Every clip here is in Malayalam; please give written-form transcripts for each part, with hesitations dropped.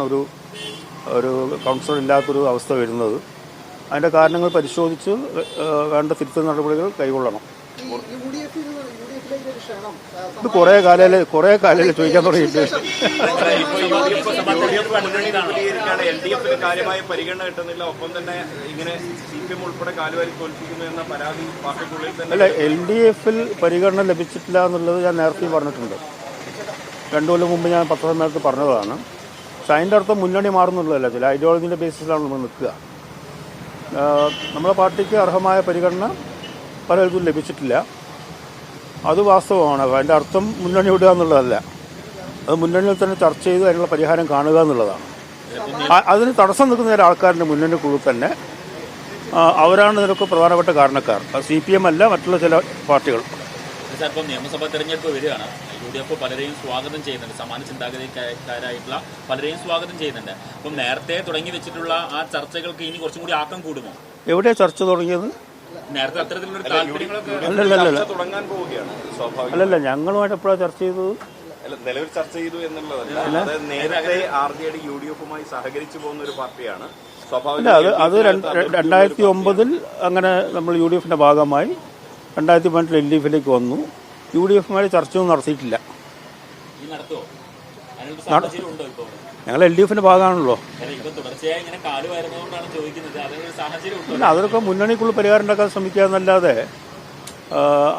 എന്തുകൊണ്ടാണ് ഒരു കൗൺസിലർ ഇല്ലാത്തൊരു അവസ്ഥ വരുന്നത്. അതിൻ്റെ കാരണങ്ങൾ പരിശോധിച്ച് വേണ്ട തിരുത്തൽ നടപടികൾ കൈക്കൊള്ളണം. ഇത് കുറേ കാലം ചോദിക്കാൻ തുടങ്ങിയിട്ട് കാര്യമായ പരിഗണന കിട്ടുന്നില്ല. ഒപ്പം തന്നെ ഇങ്ങനെ CPM ഉൾപ്പെടെ കാലുവാരി തോൽപ്പിക്കുന്നു എന്ന പരാതി പാർട്ടിക്കുള്ളിൽ തന്നെ. അല്ല, LDF പരിഗണന ലഭിച്ചിട്ടില്ല എന്നുള്ളത് ഞാൻ നേരത്തെ പറഞ്ഞിട്ടുണ്ട്. 2 കൊല്ലം മുമ്പ് ഞാൻ പത്രസമ്മേളനത്തിൽ പറഞ്ഞതാണ്. പക്ഷെ അതിൻ്റെ അർത്ഥം മുന്നണി മാറുന്നുള്ളതല്ല, ചില ഐഡിയോളജിൻ്റെ ബേസിസിലാണ് നമ്മൾ നിൽക്കുക. നമ്മുടെ പാർട്ടിക്ക് അർഹമായ പരിഗണന പലർക്കും ലഭിച്ചിട്ടില്ല, അത് വാസ്തവമാണ്. അതിൻ്റെ അർത്ഥം മുന്നണി വിടുക എന്നുള്ളതല്ല, അത് മുന്നണിയിൽ തന്നെ ചർച്ച ചെയ്ത് അതിനുള്ള പരിഹാരം കാണുക എന്നുള്ളതാണ്. അതിന് തടസ്സം നിൽക്കുന്ന ചില ആൾക്കാരുടെ മുന്നണിക്കുള്ളിൽ തന്നെ അവരാണ് ഇതിനൊക്കെ പ്രധാനപ്പെട്ട കാരണക്കാർ. CPM അല്ല, മറ്റുള്ള ചില പാർട്ടികൾ. ഇപ്പം നിയമസഭാ തെരഞ്ഞെടുപ്പ് വരികയാണ്. UDF പലരെയും സ്വാഗതം ചെയ്യുന്നുണ്ട്, സമാന ചിന്താഗതിക്കാരായിട്ടുള്ള പലരെയും സ്വാഗതം ചെയ്യുന്നുണ്ട്. അപ്പം നേരത്തെ തുടങ്ങി വെച്ചിട്ടുള്ള ആ ചർച്ചകൾക്ക് ഇനി കുറച്ചും കൂടി ആക്കം കൂടുമോ? എവിടെയാണ് ചർച്ച തുടങ്ങിയത്? നേരത്തെ അത്തരത്തിലുള്ള താല്പര്യങ്ങളൊക്കെ അല്ലല്ല, ഞങ്ങളുമായിട്ട് എപ്പോഴാണ് ചർച്ച ചെയ്തത്? നിലവിൽ ചർച്ച ചെയ്തു എന്നുള്ളതല്ല, നേരത്തെ RJD UDF-മായി സഹകരിച്ചു പോകുന്ന ഒരു പാർട്ടിയാണ്. അത് 2009 അങ്ങനെ നമ്മൾ UDF-ന്റെ ഭാഗമായി 2018 LDF-ലേക്ക് വന്നു. UDF-മായി ചർച്ചയൊന്നും നടത്തിയിട്ടില്ല. ഞങ്ങൾ LDF-ന്റെ ഭാഗമാണല്ലോ. അല്ല, അതൊക്കെ മുന്നണിക്കുള്ള പരിഹാരം ഉണ്ടാക്കാൻ ശ്രമിക്കുക എന്നല്ലാതെ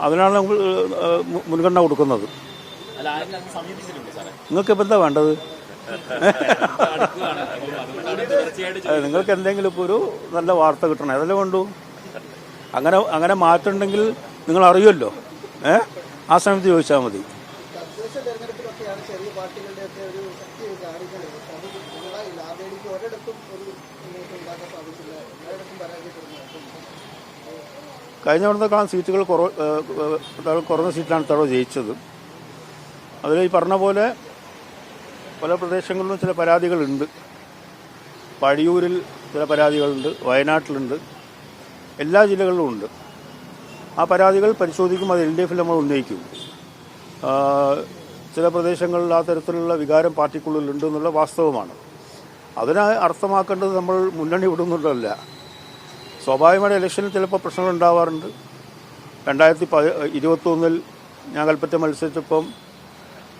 അതിനാണ് നമ്മൾ മുൻഗണന കൊടുക്കുന്നത്. നിങ്ങൾക്ക് ഇപ്പം എന്താ വേണ്ടത്? നിങ്ങൾക്ക് എന്തെങ്കിലും ഇപ്പോൾ ഒരു നല്ല വാർത്ത കിട്ടണം, അതല്ലേ വേണ്ടു. അങ്ങനെ മാറ്റമുണ്ടെങ്കിൽ നിങ്ങൾ അറിയുമല്ലോ, ആ സമയത്ത് ചോദിച്ചാൽ മതി. കഴിഞ്ഞ തവണത്തേക്കാളും സീറ്റുകൾ കുറഞ്ഞ സീറ്റിലാണ് തവണ ജയിച്ചത്. അതിൽ ഈ പറഞ്ഞ പോലെ പല പ്രദേശങ്ങളിലും ചില പരാതികളുണ്ട്. പഴിയൂരിൽ ചില പരാതികളുണ്ട്, വയനാട്ടിലുണ്ട്, എല്ലാ ജില്ലകളിലും ഉണ്ട്. ആ പരാതികൾ പരിശോധിക്കും, അത് LDF-ൽ നമ്മൾ ഉന്നയിക്കും. ചില പ്രദേശങ്ങളിൽ ആ തരത്തിലുള്ള വികാരം പാർട്ടിക്കുള്ളിലുണ്ട് എന്നുള്ള വാസ്തവമാണ്. അതിനെ അർത്ഥമാക്കേണ്ടത് നമ്മൾ മുന്നണി വിടുന്നുള്ളതല്ല. സ്വാഭാവികമായ ഇലക്ഷനിൽ ചിലപ്പോൾ പ്രശ്നങ്ങൾ ഉണ്ടാവാറുണ്ട്. 2021 ഞാൻ കൽപ്പറ്റ മത്സരിച്ചപ്പം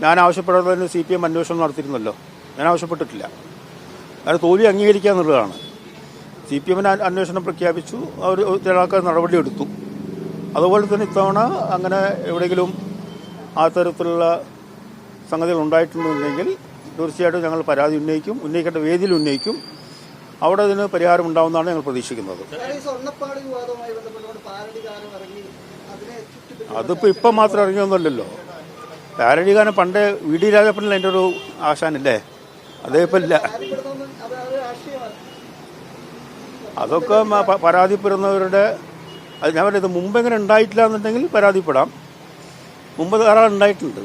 ഞാൻ ആവശ്യപ്പെടാതെ തന്നെ CPM അന്വേഷണം നടത്തിയിരുന്നല്ലോ. ഞാൻ ആവശ്യപ്പെട്ടിട്ടില്ല, കാരണം തോൽവി അംഗീകരിക്കുക എന്നുള്ളതാണ്. CPM-ന് അന്വേഷണം പ്രഖ്യാപിച്ചു, അവർ ചില ആൾക്കാർ നടപടിയെടുത്തു. അതുപോലെ തന്നെ ഇത്തവണ അങ്ങനെ എവിടെയെങ്കിലും ആ തരത്തിലുള്ള സംഗതികൾ ഉണ്ടായിട്ടുണ്ടെങ്കിൽ തീർച്ചയായിട്ടും ഞങ്ങൾ പരാതി ഉന്നയിക്കേണ്ട വേദിയിൽ ഉന്നയിക്കും. അവിടെ അതിന് പരിഹാരം ഉണ്ടാവുമെന്നാണ് ഞങ്ങൾ പ്രതീക്ഷിക്കുന്നത്. അതിപ്പോൾ ഇപ്പം മാത്രം ഇറങ്ങിയൊന്നുമല്ലല്ലോ. പാരഡി ഗാനം പണ്ടേ VD രാജപ്പനിൽ അതിൻ്റെ ഒരു ആശാനില്ലേ, അതേപ്പം ഇല്ല. അതൊക്കെ പരാതിപ്പെടുന്നവരുടെ ഞാൻ പറയുന്നത് മുമ്പ് എങ്ങനെ ഉണ്ടായിട്ടില്ല എന്നുണ്ടെങ്കിൽ പരാതിപ്പെടാം. മുമ്പ് ധാരാളം ഉണ്ടായിട്ടുണ്ട്.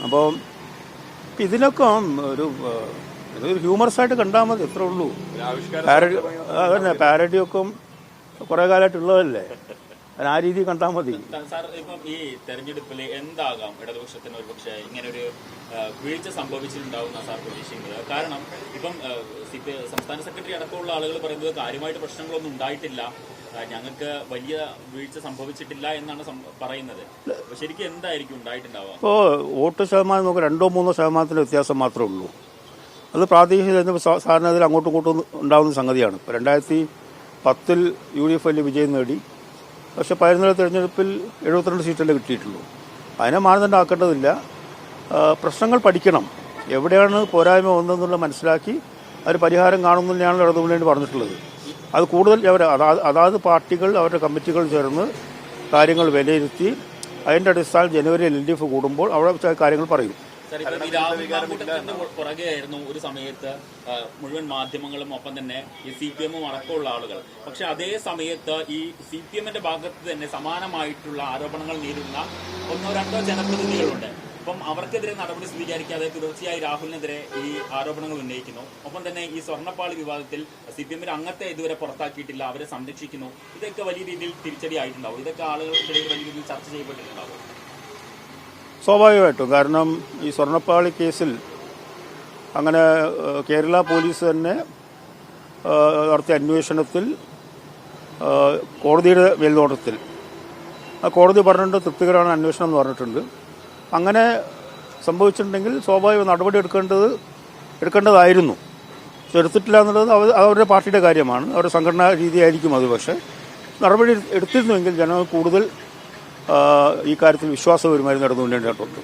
അപ്പോൾ ഇതിനൊക്കെ ഇതൊരു ഹ്യൂമറസായിട്ട് കണ്ടാൽ മതി, എത്ര ഉള്ളൂ. അതന്നെ, പാരഡിയൊക്കെ കുറേ കാലമായിട്ടുള്ളതല്ലേ, ആ രീതി കണ്ടാൽ മതി. സാർ, ഇപ്പം ഈ തെരഞ്ഞെടുപ്പിൽ എന്താകാം ഇടതുപക്ഷത്തിന് ഒരുപക്ഷെ ഇങ്ങനൊരു വീഴ്ച സംഭവിച്ചിട്ടുണ്ടാവുന്ന സാർ പ്രതീക്ഷിക്കുന്നത്? കാരണം ഇപ്പം സംസ്ഥാന സെക്രട്ടറി അടക്കമുള്ള ആളുകൾ പറയുന്നത് കാര്യമായിട്ട് പ്രശ്നങ്ങളൊന്നും ഉണ്ടായിട്ടില്ല, ഞങ്ങൾക്ക് വലിയ വീഴ്ച സംഭവിച്ചിട്ടില്ല എന്നാണ് പറയുന്നത്. ശരിക്കും എന്തായിരിക്കും ഉണ്ടായിട്ടുണ്ടാവുക? ഇപ്പോൾ വോട്ട് ശതമാനം നോക്കുക 2-3% വ്യത്യാസം മാത്രമേ ഉള്ളൂ. അത് പ്രാദേശിക സാധാരണ അതിൽ അങ്ങോട്ടും ഇങ്ങോട്ടും ഉണ്ടാകുന്ന സംഗതിയാണ്. ഇപ്പോൾ 2010 UDF വലിയ വിജയം നേടി, പക്ഷെ 11 തെരഞ്ഞെടുപ്പിൽ 72 സീറ്റല്ലേ കിട്ടിയിട്ടുള്ളൂ. അതിനെ മാനദണ്ഡമാക്കേണ്ടതില്ല. പ്രശ്നങ്ങൾ പഠിക്കണം, എവിടെയാണ് പോരായ്മ വന്നതെന്നുള്ള മനസ്സിലാക്കി അതിന് പരിഹാരം കാണുന്നതിനാണ് ഇടതുമുന്നണി പറഞ്ഞിട്ടുള്ളത്. അത് കൂടുതൽ അതാത് പാർട്ടികൾ അവരുടെ കമ്മിറ്റികൾ ചേർന്ന് കാര്യങ്ങൾ വിലയിരുത്തി അതിൻ്റെ അടിസ്ഥാനം ജനുവരിയിൽ LDF കൂടുമ്പോൾ അവിടെ കാര്യങ്ങൾ പറയും. പുറകെയായിരുന്നു ഒരു സമയത്ത് മുഴുവൻ മാധ്യമങ്ങളും, ഒപ്പം തന്നെ ഈ CPM-ഉം അടക്കമുള്ള ആളുകൾ. പക്ഷെ അതേ സമയത്ത് ഈ CPM-ന്റെ ഭാഗത്ത് തന്നെ സമാനമായിട്ടുള്ള ആരോപണങ്ങൾ നേരിടുന്ന 1-2 ജനപ്രതിനിധികളുണ്ട്. അപ്പം അവർക്കെതിരെ നടപടി സ്വീകരിക്കാതെ തുടർച്ചയായി രാഹുലിനെതിരെ ഈ ആരോപണങ്ങൾ ഉന്നയിക്കുന്നു. ഒപ്പം തന്നെ ഈ സ്വർണ്ണപ്പാളി വിവാദത്തിൽ CPM-ന്റെ അംഗത്തെ ഇതുവരെ പുറത്താക്കിയിട്ടില്ല, അവരെ സംരക്ഷിക്കുന്നു. ഇതൊക്കെ വലിയ രീതിയിൽ തിരിച്ചടിയായിട്ടുണ്ടാവും. ഇതൊക്കെ ആളുകൾക്കിടയിൽ വലിയ രീതിയിൽ ചർച്ച ചെയ്യപ്പെട്ടിട്ടുണ്ടാവും. സ്വാഭാവികമായിട്ടും, കാരണം ഈ സ്വർണ്ണപ്പാളി കേസിൽ അങ്ങനെ കേരള പോലീസ് തന്നെ നടത്തിയ അന്വേഷണത്തിൽ കോടതിയുടെ മേൽനോട്ടത്തിൽ ആ കോടതി പറഞ്ഞിട്ടുണ്ട് തൃപ്തികരമാണ് അന്വേഷണം എന്ന് പറഞ്ഞിട്ടുണ്ട്. അങ്ങനെ സംഭവിച്ചിട്ടുണ്ടെങ്കിൽ സ്വാഭാവിക നടപടി എടുക്കേണ്ടതായിരുന്നു. പക്ഷെ എടുത്തിട്ടില്ല എന്നുള്ളത് അവരുടെ പാർട്ടിയുടെ കാര്യമാണ്, അവരുടെ സംഘടനാ രീതിയായിരിക്കും അത്. പക്ഷേ നടപടി എടുത്തിരുന്നുവെങ്കിൽ ജനങ്ങൾ കൂടുതൽ ഈ കാര്യത്തിൽ വിശ്വാസപരമായി നടന്നു കൊണ്ടേണ്ടതുണ്ട്.